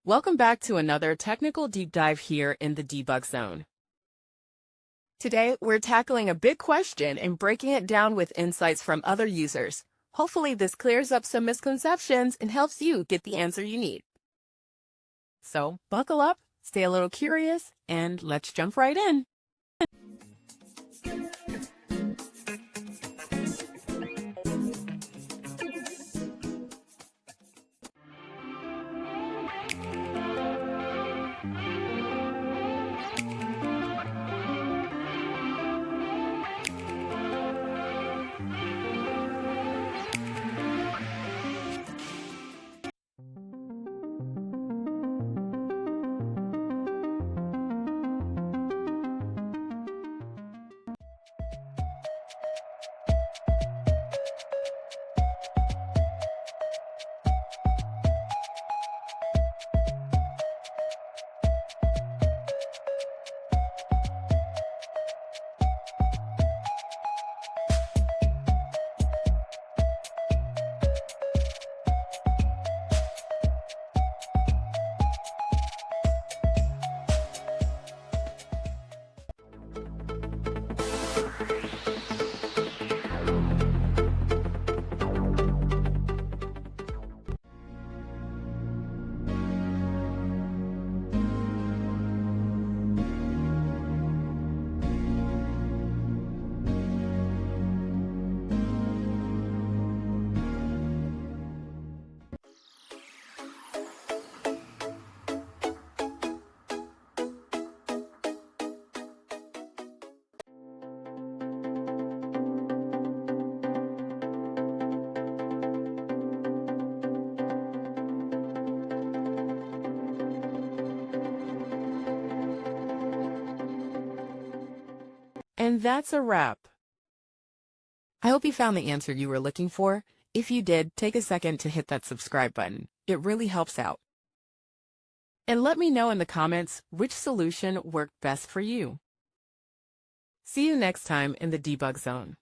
Welcome back to another technical deep dive here in the Debug Zone. Today, we're tackling a big question and breaking it down with insights from other users. Hopefully, this clears up some misconceptions and helps you get the answer you need. So, buckle up, stay a little curious, and let's jump right in. And that's a wrap. I hope you found the answer you were looking for. If you did, take a second to hit that subscribe button. It really helps out. And let me know in the comments which solution worked best for you. See you next time in the Debug Zone.